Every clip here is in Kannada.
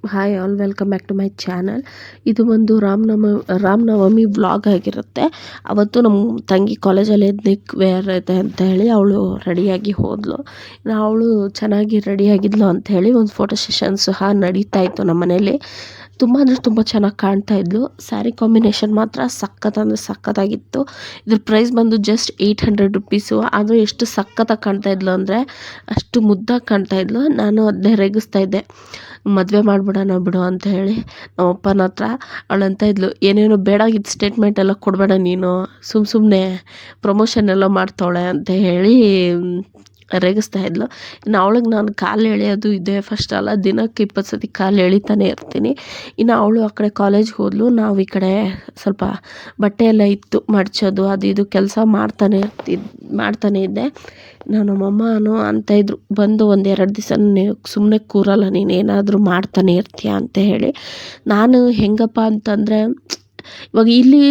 Hi all, welcome back to my channel. ಇದು ಒಂದು ರಾಮನವಮಿ ವ್ಲಾಗ್ ಆಗಿರುತ್ತೆ. ಅವತ್ತು ನಮ್ಮ ತಂಗಿ ಕಾಲೇಜಲ್ಲಿ ಎತ್ನಿಕ್ ವೇರ್ ಇದೆ ಅಂತ ಹೇಳಿ ಅವಳು ರೆಡಿಯಾಗಿ ಹೋದ್ಲು. ಅವಳು ಚೆನ್ನಾಗಿ ರೆಡಿಯಾಗಿದ್ಲು ಅಂಥೇಳಿ ಒಂದು ಫೋಟೋ ಸೆಷನ್ ಸಹ ನಡೀತಾ ಇತ್ತು ನಮ್ಮ ಮನೇಲಿ. ತುಂಬ ಅಂದರೆ ತುಂಬ ಚೆನ್ನಾಗಿ ಕಾಣ್ತಾ ಇದ್ಲು. ಸ್ಯಾರಿ ಕಾಂಬಿನೇಷನ್ ಮಾತ್ರ ಸಖತ್ತಾಗಿತ್ತು. ಇದ್ರ ಪ್ರೈಸ್ ಬಂದು ಜಸ್ಟ್ 800 ರುಪೀಸು. ಆದರೆ ಎಷ್ಟು ಸಖತ್ತಾಗಿ ಕಾಣ್ತಾ ಇದ್ಲು ಅಂದರೆ ಅಷ್ಟು ಮುದ್ದಾಗಿ ಕಾಣ್ತಾ ಇದ್ಲು. ನಾನು ಅದನ್ನೇ ರೇಗಿಸ್ತಾ ಇದ್ದೆ, ಮದುವೆ ಮಾಡಿಬಿಡೋಣ ಬಿಡು ಅಂತ ಹೇಳಿ ನಮ್ಮ ಅಪ್ಪನ ಹತ್ರ. ಅವಳಂತ ಇದ್ಲು, ಏನೇನೋ ಬೇಡಾಗಿದ್ದು ಸ್ಟೇಟ್ಮೆಂಟ್ ಎಲ್ಲ ಕೊಡಬೇಡ ನೀನು, ಸುಮ್ಮನೆ ಪ್ರಮೋಷನ್ ಎಲ್ಲ ಮಾಡ್ತಾವಳೆ ಅಂತ ಹೇಳಿ ರೇಗಿಸ್ತಾ ಇದ್ಲು. ಇನ್ನು ಅವಳಿಗೆ ನಾನು ಕಾಲು ಎಳೆಯೋದು ಇದೆ ಫಸ್ಟ್ ಅಲ್ಲ, ದಿನಕ್ಕೆ 20 ಸತಿ ಕಾಲು ಎಳಿತಾನೆ ಇರ್ತೀನಿ. ಇನ್ನು ಅವಳು ಆ ಕಡೆ ಕಾಲೇಜ್ಗೆ ಹೋದ್ಲು. ನಾವು ಈ ಕಡೆ ಸ್ವಲ್ಪ ಬಟ್ಟೆ ಎಲ್ಲ ಇತ್ತು ಮಡ್ಚೋದು, ಅದು ಇದು ಕೆಲಸ ಮಾಡ್ತಾನೆ ಇದ್ದೆ. ನಮ್ಮಮ್ಮನೂ ಅಂತ ಇದ್ರು, ಬಂದು 1-2 ದಿವಸ ಸುಮ್ಮನೆ ಕೂರಲ್ಲ, ನೀನು ಏನಾದರೂ ಮಾಡ್ತಾನೆ ಇರ್ತೀಯ ಅಂತ ಹೇಳಿ. ನಾನು ಹೆಂಗಪ್ಪ ಅಂತಂದರೆ, ಇವಾಗ ಇಲ್ಲಿ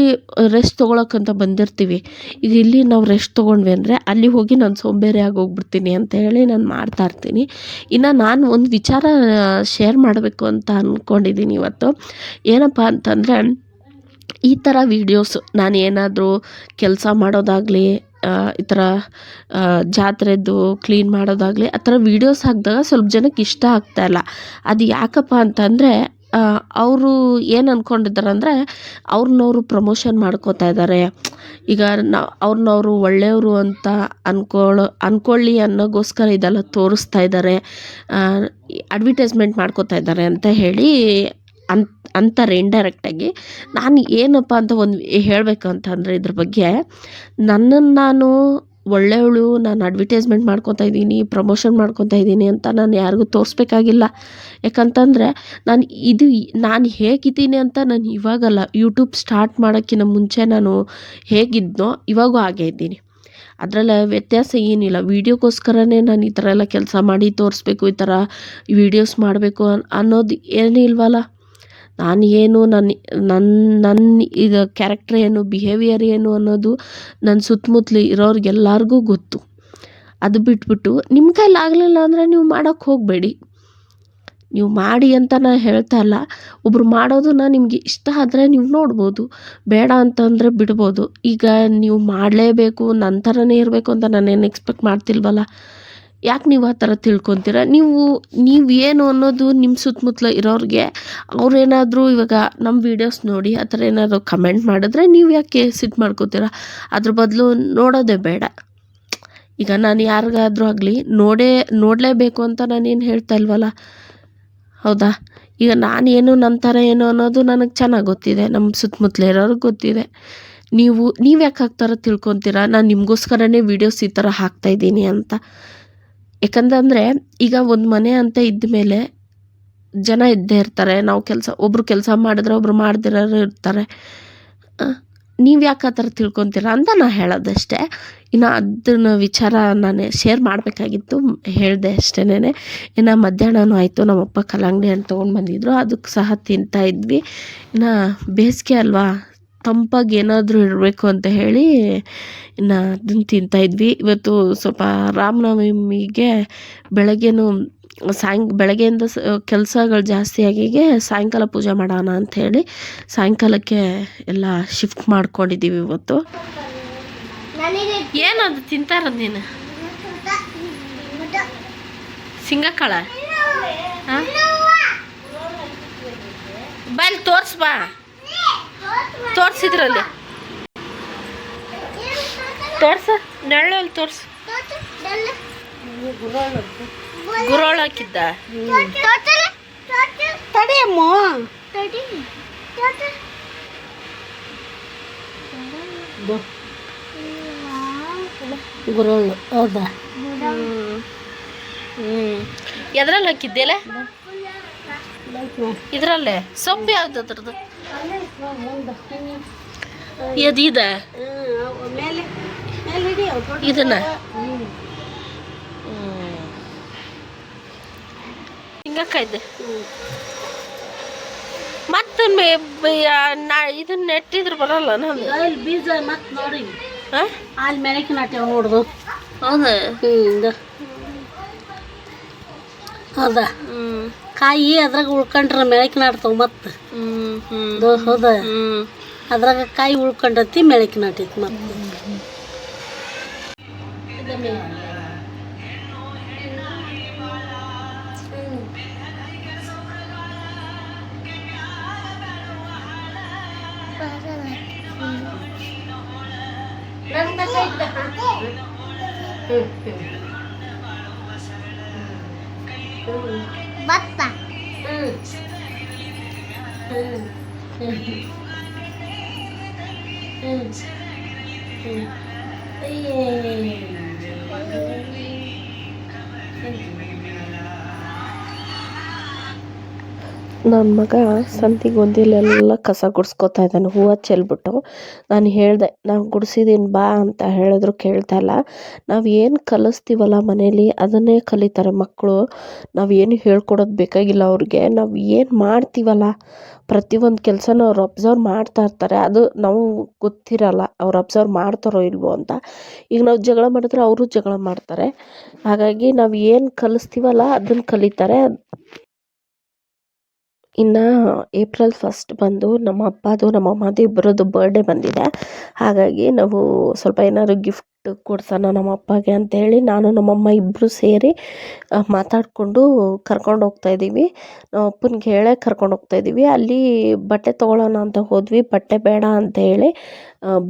ರೆಸ್ಟ್ ತೊಗೊಳಕ್ಕಂತ ಬಂದಿರ್ತೀವಿ. ಈಗ ಇಲ್ಲಿ ನಾವು ರೆಸ್ಟ್ ತೊಗೊಂಡ್ವಿ ಅಂದರೆ ಅಲ್ಲಿ ಹೋಗಿ ನಾನು ಸೋಂಬೇರಿ ಆಗೋಗ್ಬಿಡ್ತೀನಿ ಅಂತ ಹೇಳಿ ನಾನು ಮಾಡ್ತಾಯಿರ್ತೀನಿ. ಇನ್ನು ನಾನು ಒಂದು ವಿಚಾರ ಶೇರ್ ಮಾಡಬೇಕು ಅಂತ ಅಂದ್ಕೊಂಡಿದ್ದೀನಿ ಇವತ್ತು. ಏನಪ್ಪ ಅಂತಂದರೆ, ಈ ಥರ ವೀಡಿಯೋಸು ನಾನು ಏನಾದರೂ ಕೆಲಸ ಮಾಡೋದಾಗಲಿ, ಈ ಥರ ಜಾತ್ರೆದ್ದು ಕ್ಲೀನ್ ಮಾಡೋದಾಗಲಿ, ಆ ಥರ ವೀಡಿಯೋಸ್ ಹಾಕಿದಾಗ ಸ್ವಲ್ಪ ಜನಕ್ಕೆ ಇಷ್ಟ ಆಗ್ತಾಯಿಲ್ಲ. ಅದು ಯಾಕಪ್ಪ ಅಂತಂದರೆ, ಅವರು ಏನು ಅಂದ್ಕೊಂಡಿದ್ದಾರೆ ಅಂದರೆ, ಅವ್ರನ್ನವರು ಪ್ರಮೋಷನ್ ಮಾಡ್ಕೋತಾ ಇದ್ದಾರೆ. ಈಗ ಅವ್ರನ್ನವರು ಒಳ್ಳೆಯವರು ಅಂತ ಅಂದ್ಕೊಳ್ಳಿ ಅನ್ನೋಗೋಸ್ಕರ ಇದೆಲ್ಲ ತೋರಿಸ್ತಾ ಇದ್ದಾರೆ, ಅಡ್ವರ್ಟೈಸ್ಮೆಂಟ್ ಮಾಡ್ಕೋತಾ ಇದ್ದಾರೆ ಅಂತ ಹೇಳಿ ಅಂತಾರೆ ಇಂಡೈರೆಕ್ಟಾಗಿ. ನಾನು ಏನಪ್ಪ ಅಂತ ಒಂದು ಹೇಳಬೇಕಂತಂದರೆ, ಇದ್ರ ಬಗ್ಗೆ ನನ್ನನ್ನು ನಾನು ಒಳ್ಳೆಯವಳು, ನಾನು ಅಡ್ವರ್ಟೈಸ್ಮೆಂಟ್ ಮಾಡ್ಕೊತಾ ಇದ್ದೀನಿ, ಪ್ರಮೋಷನ್ ಮಾಡ್ಕೊತಾ ಇದ್ದೀನಿ ಅಂತ ನಾನು ಯಾರಿಗೂ ತೋರಿಸ್ಬೇಕಾಗಿಲ್ಲ. ಯಾಕಂತಂದರೆ ನಾನು ಹೇಗಿದ್ದೀನಿ ಅಂತ ನಾನು ಇವಾಗಲ್ಲ, ಯೂಟ್ಯೂಬ್ ಸ್ಟಾರ್ಟ್ ಮಾಡೋಕ್ಕಿಂತ ಮುಂಚೆ ನಾನು ಹೇಗಿದ್ದನೋ ಇವಾಗೂ ಹಾಗೇ ಇದ್ದೀನಿ. ಅದರಲ್ಲಿ ವ್ಯತ್ಯಾಸ ಏನಿಲ್ಲ. ವೀಡಿಯೋಗೋಸ್ಕರನೇ ನಾನು ಈ ಥರ ಎಲ್ಲ ಕೆಲಸ ಮಾಡಿ ತೋರಿಸ್ಬೇಕು, ಈ ಥರ ವೀಡಿಯೋಸ್ ಮಾಡಬೇಕು ಅನ್ನೋದು ಏನಿಲ್ವಲ್ಲ. ನಾನು ಏನು, ನನ್ನ ಈಗ ಕ್ಯಾರೆಕ್ಟರ್ ಏನು, ಬಿಹೇವಿಯರ್ ಏನು ಅನ್ನೋದು ನನ್ನ ಸುತ್ತಮುತ್ತಲು ಇರೋರಿಗೆಲ್ಲರಿಗೂ ಗೊತ್ತು. ಅದು ಬಿಟ್ಬಿಟ್ಟು ನಿಮ್ಮ ಕೈಲಿ ಆಗಲಿಲ್ಲ ಅಂದರೆ ನೀವು ಮಾಡೋಕ್ಕೆ ಹೋಗಬೇಡಿ. ನೀವು ಮಾಡಿ ಅಂತ ನಾನು ಹೇಳ್ತಾ ಇಲ್ಲ. ಒಬ್ರು ಮಾಡೋದನ್ನ ನಿಮಗೆ ಇಷ್ಟ ಆದರೆ ನೀವು ನೋಡ್ಬೋದು, ಬೇಡ ಅಂತಂದರೆ ಬಿಡ್ಬೋದು. ಈಗ ನೀವು ಮಾಡಲೇಬೇಕು, ನನ್ನ ಥರನೇ ಇರಬೇಕು ಅಂತ ನಾನೇನು ಎಕ್ಸ್ಪೆಕ್ಟ್ ಮಾಡ್ತಿಲ್ವಲ್ಲ. ಯಾಕೆ ನೀವು ಆ ಥರ ತಿಳ್ಕೊತೀರ? ನೀವು ಏನು ಅನ್ನೋದು ನಿಮ್ಮ ಸುತ್ತಮುತ್ತಲು ಇರೋರಿಗೆ, ಅವ್ರೇನಾದರೂ ಇವಾಗ ನಮ್ಮ ವೀಡಿಯೋಸ್ ನೋಡಿ ಆ ಥರ ಏನಾದರೂ ಕಮೆಂಟ್ ಮಾಡಿದ್ರೆ ನೀವು ಯಾಕೆ ಸಿಟ್ಟು ಮಾಡ್ಕೋತೀರ? ಅದ್ರ ಬದಲು ನೋಡೋದೇ ಬೇಡ. ಈಗ ನಾನು ಯಾರಿಗಾದರೂ ಆಗಲಿ ನೋಡಲೇಬೇಕು ಅಂತ ನಾನೇನು ಹೇಳ್ತಾ ಇಲ್ವಲ್ಲ, ಹೌದಾ? ಈಗ ನಾನೇನು ನನ್ನ ಥರ ಏನು ಅನ್ನೋದು ನನಗೆ ಚೆನ್ನಾಗಿ ಗೊತ್ತಿದೆ, ನಮ್ಮ ಸುತ್ತಮುತ್ತಲು ಇರೋರಿಗೆ ಗೊತ್ತಿದೆ. ನೀವು ಯಾಕೆ ಹಾಕ್ತಾರ ತಿಳ್ಕೊತೀರ? ನಾನು ನಿಮಗೋಸ್ಕರನೇ ವೀಡಿಯೋಸ್ ಈ ಥರ ಹಾಕ್ತಾಯಿದ್ದೀನಿ ಅಂತ. ಯಾಕಂತಂದರೆ ಈಗ ಒಂದು ಮನೆ ಅಂತ ಇದ್ದ ಮೇಲೆ ಜನ ಇದ್ದೇ ಇರ್ತಾರೆ. ಒಬ್ಬರು ಕೆಲಸ ಮಾಡಿದ್ರೆ ಒಬ್ರು ಮಾಡ್ದಿರೋರು ಇರ್ತಾರೆ. ನೀವು ಯಾಕೆ ಆ ಥರ ತಿಳ್ಕೊತೀರ ಅಂತ ನಾನು ಹೇಳೋದಷ್ಟೇ. ಇನ್ನು ಅದನ್ನ ವಿಚಾರ ನಾನು ಶೇರ್ ಮಾಡಬೇಕಾಗಿತ್ತು, ಹೇಳಿದೆ ಅಷ್ಟೇನೆ. ಇನ್ನು ಮಧ್ಯಾಹ್ನನೂ ಆಯಿತು, ನಮ್ಮಪ್ಪ ಕಲ್ಲಂಗಡಿ ಹಣ್ಣು ತೊಗೊಂಡು ಬಂದಿದ್ರು, ಅದಕ್ಕೆ ಸಹ ತಿಂತಾಯಿದ್ವಿ. ಇನ್ನು ಬೇಸಿಗೆ ಅಲ್ವಾ, ತಂಪಾಗಿ ಏನಾದರೂ ಇರಬೇಕು ಅಂತ ಹೇಳಿ ಇನ್ನು ಅದನ್ನು ತಿಂತಾಯಿದ್ವಿ. ಇವತ್ತು ಸ್ವಲ್ಪ ರಾಮನವಮಿಗೆ ಬೆಳಗ್ಗೆಯಿಂದ ಕೆಲಸಗಳು ಜಾಸ್ತಿ ಆಗಿಗೆ ಸಾಯಂಕಾಲ ಪೂಜೆ ಮಾಡೋಣ ಅಂಥೇಳಿ ಸಾಯಂಕಾಲಕ್ಕೆ ಎಲ್ಲ ಶಿಫ್ಟ್ ಮಾಡ್ಕೊಂಡಿದ್ದೀವಿ ಇವತ್ತು. ಏನದು ತಿಂತಾರದು ನೀನು? ಸಿಂಗಕಾಳ? ಹಾಂ, ಬಲ್ಲಿ ತೋರಿಸ್ಬಾ, ತೋರಿಸಿದ್ರಲ್ಲಿ ತೋರ್ಸ, ನೆಳ್ಳಲ್ಲಿ ತೋರ್ಸು. ಗುರೋಳು ಹಾಕಿದ್ದ ತಡಿಯಮ್ಮ, ಗುರೋಳು. ಹೌದಾ? ಎದ್ರಲ್ಲಿ ಹಾಕಿದ್ದೆಲ್ಲ? ಇದರಲ್ಲೇ ಸೊಪ್ಪು ಯಾವ್ದು ಅದ್ರದ್ದು? ಎದಿದ ಇದನ್ನ ಹಿಂಗಕ್ಕಾಯ್ದೆ. ಮತ್ತೆ ಇದನ್ನ ನೆಟ್ಟಿದ್ರೆ ಬರಲ್ಲ ನಾನು ಬೀಜ ಮತ್ತೆ ನೋಡಿ ಅಲ್ಲಿ ಮೆಣಕ್ಕೆ ನಾಟ್ಯ ನೋಡ್ದು. ಹೌದಾ? ಹೌದಾ? ಕಾಯಿ ಅದ್ರಾಗ ಉಳ್ಕೊಂಡ್ರ ಮೆಳಕಿನ ಆಡ್ತಾವ ಮತ್ತೆ ಹೌದ ಅದ್ರಾಗ ಕಾಯಿ ಉಳ್ಕೊಂಡತಿ ಮೆಳಕಿನ ಆಟೈತಿ ಮತ್ತೆ ಭತ್ತ ನನ್ನ ಮಗ ಸಂತಿಗೆ ಒಂದಿಲೆಲ್ಲ ಕಸ ಗುಡಿಸ್ಕೊತಾ ಇದ್ದಾನೆ ಹೂವು ಚೆಲ್ಬಿಟ್ಟು ನಾನು ಹೇಳಿದೆ ನಾನು ಗುಡಿಸಿದ್ದೀನಿ ಬಾ ಅಂತ ಹೇಳಿದ್ರು ಕೇಳ್ತಾ ಇಲ್ಲ. ನಾವು ಏನು ಕಲಿಸ್ತೀವಲ್ಲ ಮನೇಲಿ ಅದನ್ನೇ ಕಲಿತಾರೆ ಮಕ್ಕಳು. ನಾವು ಏನು ಹೇಳ್ಕೊಡೋದು ಬೇಕಾಗಿಲ್ಲ ಅವ್ರಿಗೆ. ನಾವು ಏನು ಮಾಡ್ತೀವಲ್ಲ ಪ್ರತಿಯೊಂದು ಕೆಲಸನ ಅವ್ರು ಅಬ್ಸರ್ವ್ ಮಾಡ್ತಾ ಇರ್ತಾರೆ. ಅದು ನಾವು ಗೊತ್ತಿರಲ್ಲ ಅವ್ರು ಅಬ್ಸರ್ವ್ ಮಾಡ್ತಾರೋ ಇಲ್ವೋ ಅಂತ. ಈಗ ನಾವು ಜಗಳ ಮಾಡಿದ್ರೆ ಅವರು ಜಗಳ ಮಾಡ್ತಾರೆ. ಹಾಗಾಗಿ ನಾವು ಏನು ಕಲಿಸ್ತೀವಲ್ಲ ಅದನ್ನು ಕಲಿತಾರೆ. ಇನ್ನು ಏಪ್ರಿಲ್ 1 ಬಂದು ನಮ್ಮ ಅಪ್ಪದು ನಮ್ಮ ಅಮ್ಮದು ಇಬ್ಬರದ್ದು ಬರ್ಡೇ ಬಂದಿದೆ. ಹಾಗಾಗಿ ನಾವು ಸ್ವಲ್ಪ ಏನಾದ್ರು ಗಿಫ್ಟ್ ಕೊಡ್ಸೋಣ ನಮ್ಮ ಅಪ್ಪಗೆ ಅಂತೇಳಿ ನಾನು ನಮ್ಮಮ್ಮ ಇಬ್ಬರು ಸೇರಿ ಮಾತಾಡಿಕೊಂಡು ಕರ್ಕೊಂಡು ಹೋಗ್ತಾಯಿದ್ದೀವಿ. ನಮ್ಮ ಅಪ್ಪನಿಗೆ ಹೇಳೇ ಕರ್ಕೊಂಡು ಹೋಗ್ತಾಯಿದ್ದೀವಿ. ಅಲ್ಲಿ ಬಟ್ಟೆ ತೊಗೊಳ್ಳೋಣ ಅಂತ ಹೋದ್ವಿ. ಬಟ್ಟೆ ಬೇಡ ಅಂತ ಹೇಳಿ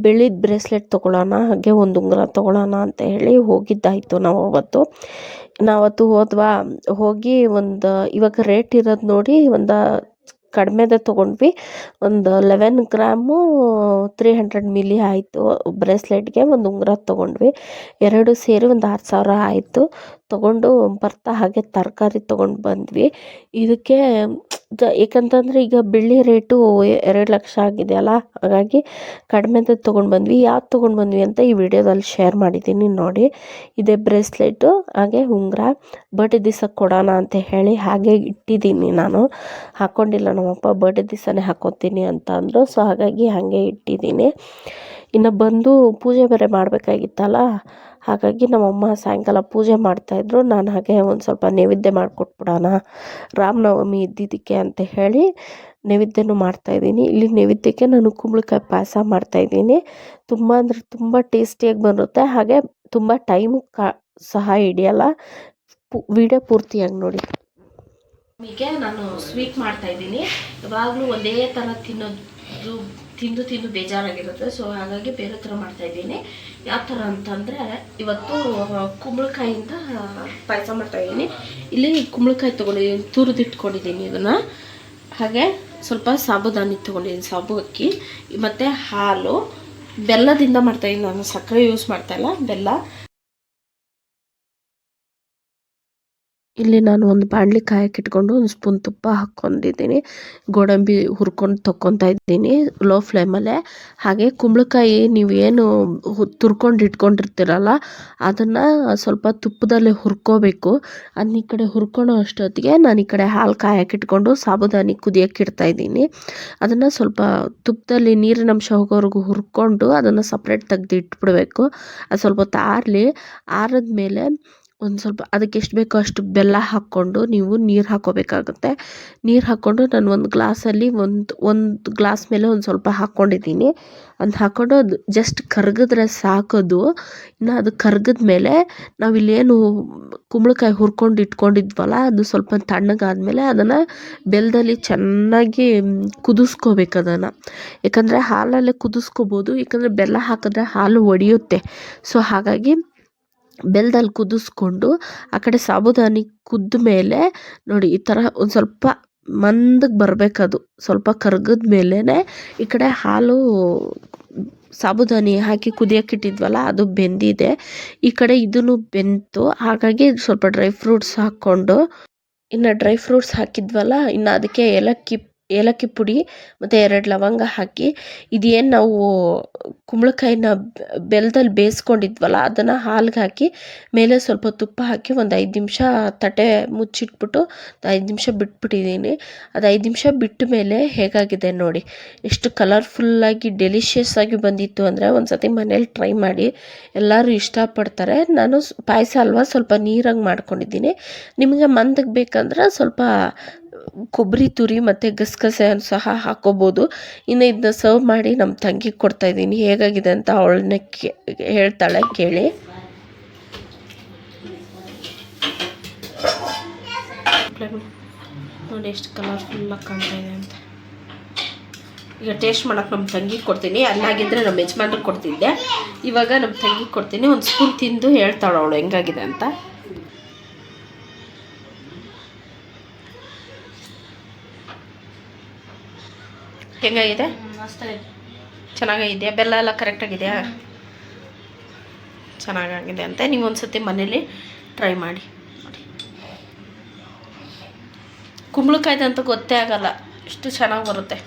ಬೆಳ್ಳಿದ ಬ್ರೇಸ್ಲೆಟ್ ತೊಗೊಳ್ಳೋಣ, ಹಾಗೆ ಒಂದು ಉಂಗುರ ತೊಗೊಳ್ಳೋಣ ಅಂತ ಹೇಳಿ ಹೋಗಿದ್ದಾಯಿತು ನಾವು ನಾವತ್ತು ಹೋದ್ವಾ. ಹೋಗಿ ಇವಾಗ ರೇಟ್ ಇರೋದು ನೋಡಿ ಕಡಿಮೆದೇ ತೊಗೊಂಡ್ವಿ. ಒಂದು 11 ಗ್ರಾಮು 300 ಮಿಲಿ ಆಯಿತು ಬ್ರೇಸ್ಲೆಟ್ಗೆ. ಒಂದು ಉಂಗುರ ತೊಗೊಂಡ್ವಿ. ಎರಡು ಸೇರಿ ಒಂದು 6,000 ಆಯಿತು. ತೊಗೊಂಡು ಬರ್ತಾ ಹಾಗೆ ತರಕಾರಿ ತೊಗೊಂಡು ಬಂದ್ವಿ. ಇದಕ್ಕೆ ಏಕಂತಂದರೆ ಈಗ ಬೆಳ್ಳಿ ರೇಟು 2 ಲಕ್ಷ ಆಗಿದೆಯಲ್ಲ, ಹಾಗಾಗಿ ಕಡಿಮೆದೇ ತೊಗೊಂಡು ಬಂದ್ವಿ. ಯಾವ್ದು ತೊಗೊಂಡು ಬಂದ್ವಿ ಅಂತ ಈ ವಿಡಿಯೋದಲ್ಲಿ ಶೇರ್ ಮಾಡಿದ್ದೀನಿ ನೋಡಿ. ಇದೇ ಬ್ರೇಸ್ಲೆಟು ಹಾಗೆ ಉಂಗುರ ಬರ್ಡೇ ದಿವಸ ಕೊಡೋಣ ಅಂತ ಹೇಳಿ ಹಾಗೆ ಇಟ್ಟಿದ್ದೀನಿ. ನಾನು ಹಾಕ್ಕೊಂಡಿಲ್ಲ, ನಮ್ಮಪ್ಪ ಬರ್ಡೇ ದಿವಸನೇ ಹಾಕ್ಕೊತೀನಿ ಅಂತ ಅಂದರು. ಸೊ ಹಾಗಾಗಿ ಹಾಗೆ ಇಟ್ಟಿದ್ದೀನಿ. ಇನ್ನು ಬಂದು ಪೂಜೆ ಬೇರೆ ಮಾಡಬೇಕಾಗಿತ್ತಲ್ಲ, ಹಾಗಾಗಿ ನಮ್ಮಮ್ಮ ಸಾಯಂಕಾಲ ಪೂಜೆ ಮಾಡ್ತಾಯಿದ್ರು. ನಾನು ಹಾಗೆ ಒಂದು ಸ್ವಲ್ಪ ನೈವೇದ್ಯ ಮಾಡಿಕೊಟ್ಬಿಡೋಣ ರಾಮನವಮಿ ಇದ್ದಿದ್ದಕ್ಕೆ ಅಂತ ಹೇಳಿ ನೈವೇದ್ಯನೂ ಮಾಡ್ತಾಯಿದ್ದೀನಿ. ಇಲ್ಲಿ ನೈವೇದ್ಯಕ್ಕೆ ನಾನು ಕುಂಬಳಕಾಯಿ ಪಾಯಸ ಮಾಡ್ತಾಯಿದ್ದೀನಿ. ತುಂಬ ಅಂದರೆ ತುಂಬ ಟೇಸ್ಟಿಯಾಗಿ ಬರುತ್ತೆ. ಹಾಗೆ ತುಂಬ ಟೈಮು ಸಹ ಹಿಡಿಯಲ್ಲ. ವಿಡಿಯೋ ಪೂರ್ತಿಯಾಗಿ ನೋಡಿ. ಹೀಗೆ ನಾನು ಸ್ವೀಟ್ ಮಾಡ್ತಾಯಿದ್ದೀನಿ. ಯಾವಾಗಲೂ ಒಂದೇ ಥರ ತಿಂದು ಬೇಜಾರಾಗಿರುತ್ತೆ. ಸೊ ಹಾಗಾಗಿ ಬೇರೆ ಥರ ಮಾಡ್ತಾಯಿದ್ದೀನಿ. ಯಾವ ಥರ ಅಂತಂದರೆ ಇವತ್ತು ಕುಂಬಳಕಾಯಿಂದ ಪಾಯಸ ಮಾಡ್ತಾಯಿದ್ದೀನಿ. ಇಲ್ಲಿ ಕುಂಬಳಕಾಯಿ ತೊಗೊಂಡಿದ್ದೀನಿ, ತುರಿದಿಟ್ಕೊಂಡಿದ್ದೀನಿ ಇದನ್ನು. ಹಾಗೆ ಸ್ವಲ್ಪ ಸಾಬುದಾನಿ ತೊಗೊಂಡಿದ್ದೀನಿ, ಸಾಬು ಅಕ್ಕಿ ಮತ್ತು ಹಾಲು. ಬೆಲ್ಲದಿಂದ ಮಾಡ್ತಾಯಿದ್ದೀನಿ ನಾನು, ಸಕ್ಕರೆ ಯೂಸ್ ಮಾಡ್ತಾಯಿಲ್ಲ, ಬೆಲ್ಲ. ಇಲ್ಲಿ ನಾನು ಒಂದು ಬಾಣಲಿ ಕಾಯಕ್ಕೆ ಇಟ್ಕೊಂಡು ಒಂದು ಸ್ಪೂನ್ ತುಪ್ಪ ಹಾಕ್ಕೊಂಡಿದ್ದೀನಿ. ಗೋಡಂಬಿ ಹುರ್ಕೊಂಡು ತೊಗೊತಾ ಇದ್ದೀನಿ ಲೋ ಫ್ಲೇಮಲ್ಲೇ. ಹಾಗೆ ಕುಂಬಳಕಾಯಿ ನೀವು ಏನು ತುರ್ಕೊಂಡು ಇಟ್ಕೊಂಡಿರ್ತೀರಲ್ಲ ಅದನ್ನು ಸ್ವಲ್ಪ ತುಪ್ಪದಲ್ಲೇ ಹುರ್ಕೋಬೇಕು. ಅದನ್ನ ಈ ಕಡೆ ಹುರ್ಕೊಳ್ಳೋ ಅಷ್ಟೊತ್ತಿಗೆ ನಾನು ಈ ಕಡೆ ಹಾಲು ಕಾಯಕ್ಕೆ ಇಟ್ಕೊಂಡು ಸಾಬುದಾನಿ ಕುದಿಯೋಕ್ಕೆ ಇಡ್ತಾಯಿದ್ದೀನಿ. ಅದನ್ನು ಸ್ವಲ್ಪ ತುಪ್ಪದಲ್ಲಿ ನೀರಿನಂಶ ಹೋಗೋವರೆಗೂ ಹುರ್ಕೊಂಡು ಅದನ್ನು ಸಪ್ರೇಟ್ ತೆಗ್ದು ಇಟ್ಬಿಡಬೇಕು. ಅದು ಸ್ವಲ್ಪ ಹೊತ್ತು ಆರಿದ್ಮೇಲೆ ಒಂದು ಸ್ವಲ್ಪ ಅದಕ್ಕೆ ಎಷ್ಟು ಬೇಕೋ ಅಷ್ಟು ಬೆಲ್ಲ ಹಾಕ್ಕೊಂಡು ನೀವು ನೀರು ಹಾಕ್ಕೋಬೇಕಾಗುತ್ತೆ. ನೀರು ಹಾಕ್ಕೊಂಡು ನಾನು ಒಂದು ಗ್ಲಾಸಲ್ಲಿ ಒಂದು ಗ್ಲಾಸ್ ಮೇಲೆ ಒಂದು ಸ್ವಲ್ಪ ಹಾಕ್ಕೊಂಡಿದ್ದೀನಿ. ಅದು ಹಾಕ್ಕೊಂಡು ಅದು ಜಸ್ಟ್ ಕರಗಿದ್ರೆ ಸಾಕೋದು. ಇನ್ನು ಅದು ಕರಗಿದ ಮೇಲೆ ನಾವಿಲ್ಲೇನು ಕುಂಬಳಕಾಯಿ ಹುರ್ಕೊಂಡು ಇಟ್ಕೊಂಡಿದ್ವಲ್ಲ ಅದು ಸ್ವಲ್ಪ ತಣ್ಣಗಾದ್ಮೇಲೆ ಅದನ್ನು ಬೆಲ್ಲದಲ್ಲಿ ಚೆನ್ನಾಗಿ ಕುದಿಸ್ಕೋಬೇಕು ಅದನ್ನು. ಯಾಕಂದರೆ ಹಾಲಲ್ಲೇ ಕುದಿಸ್ಕೋಬೋದು, ಯಾಕಂದರೆ ಬೆಲ್ಲ ಹಾಕಿದ್ರೆ ಹಾಲು ಒಡೆಯುತ್ತೆ. ಸೊ ಹಾಗಾಗಿ ಬೆಲ್ಲದಲ್ಲಿ ಕುದಿಸ್ಕೊಂಡು ಆ ಕಡೆ ಸಾಬುದಾನಿ ಕುದ್ದ ಮೇಲೆ ನೋಡಿ ಈ ಥರ ಒಂದು ಸ್ವಲ್ಪ ಮಂದಕ್ಕೆ ಬರಬೇಕದು. ಸ್ವಲ್ಪ ಕರಗಿದ ಮೇಲೇ ಈ ಕಡೆ ಹಾಲು ಸಾಬುದಾನಿ ಹಾಕಿ ಕುದಿಯೋಕ್ಕಿಟ್ಟಿದ್ವಲ್ಲ ಅದು ಬೆಂದಿದೆ. ಈ ಕಡೆ ಇದನ್ನು ಬೆಂತು. ಹಾಗಾಗಿ ಸ್ವಲ್ಪ ಡ್ರೈ ಫ್ರೂಟ್ಸ್ ಹಾಕ್ಕೊಂಡು, ಇನ್ನು ಡ್ರೈ ಫ್ರೂಟ್ಸ್ ಹಾಕಿದ್ವಲ್ಲ, ಇನ್ನು ಅದಕ್ಕೆ ಏಲಕ್ಕಿ ಪುಡಿ ಮತ್ತು 2 ಲವಂಗ ಹಾಕಿ ಇದೇನು ನಾವು ಕುಂಬಳಕಾಯಿನ ಬೆಲ್ಲದಲ್ಲಿ ಬೇಯಿಸ್ಕೊಂಡಿದ್ವಲ್ಲ ಅದನ್ನು ಹಾಲಿಗೆ ಹಾಕಿ ಮೇಲೆ ಸ್ವಲ್ಪ ತುಪ್ಪ ಹಾಕಿ ಒಂದು 5 ನಿಮಿಷ ತಟ್ಟೆ ಮುಚ್ಚಿಟ್ಬಿಟ್ಟು 5 ನಿಮಿಷ ಬಿಟ್ಬಿಟ್ಟಿದ್ದೀನಿ. ಅದು 5 ನಿಮಿಷ ಬಿಟ್ಟ ಮೇಲೆ ಹೇಗಾಗಿದೆ ನೋಡಿ, ಎಷ್ಟು ಕಲರ್ಫುಲ್ಲಾಗಿ ಡೆಲಿಷಿಯಸ್ ಆಗಿ ಬಂದಿತ್ತು ಅಂದರೆ ಒಂದು ಸತಿ ಮನೇಲಿ ಟ್ರೈ ಮಾಡಿ, ಎಲ್ಲರೂ ಇಷ್ಟಪಡ್ತಾರೆ. ನಾನು ಪಾಯಸ ಅಲ್ವಾ ಸ್ವಲ್ಪ ನೀರಾಗಿ ಮಾಡ್ಕೊಂಡಿದ್ದೀನಿ. ನಿಮಗೆ ಮಂದಕ್ಕೆ ಬೇಕಂದ್ರೆ ಸ್ವಲ್ಪ ಕೊಬ್ಬರಿ ತುರಿ ಮತ್ತು ಗಸಗಸೆಯನ್ನು ಸಹ ಹಾಕ್ಕೋಬೋದು. ಇನ್ನು ಇದನ್ನ ಸರ್ವ್ ಮಾಡಿ ನಮ್ಮ ತಂಗಿಗೆ ಕೊಡ್ತಾಯಿದ್ದೀನಿ. ಹೇಗಾಗಿದೆ ಅಂತ ಅವಳನ್ನೇ ಹೇಳ್ತಾಳೆ, ಕೇಳಿ. ನೋಡಿ ಎಷ್ಟು ಕಲರ್ಫುಲ್ಲಾಗಿ ಕಾಣ್ತಾ ಇದೆ ಅಂತ. ಈಗ ಟೇಸ್ಟ್ ಮಾಡೋಕೆ ನಮ್ಮ ತಂಗಿಗೆ ಕೊಡ್ತೀನಿ. ಅಲ್ಲಾಗಿದ್ದರೆ ನಮ್ಮ ಯಜಮಾನ್ರಿಗೆ ಕೊಡ್ತಿದ್ದೆ, ಇವಾಗ ನಮ್ಮ ತಂಗಿಗೆ ಕೊಡ್ತೀನಿ. ಒಂದು ಸ್ಪೂನ್ ತಿಂದು ಹೇಳ್ತಾಳೆ ಅವಳು ಹೆಂಗಾಗಿದೆ ಅಂತ. ಹೆಂಗಾಗಿದೆ? ಚೆನ್ನಾಗಾಗಿದೆಯಾ? ಬೆಲ್ಲ ಎಲ್ಲ ಕರೆಕ್ಟಾಗಿದೆಯಾ? ಚೆನ್ನಾಗಾಗಿದೆ ಅಂತ ನೀವು ಒಂದು ಸತಿ ಮನೇಲಿ ಟ್ರೈ ಮಾಡಿ. ಕುಂಬಳಕಾಯ್ದು ಅಂತ ಗೊತ್ತೇ ಆಗಲ್ಲ, ಎಷ್ಟು ಚೆನ್ನಾಗಿ ಬರುತ್ತೆ.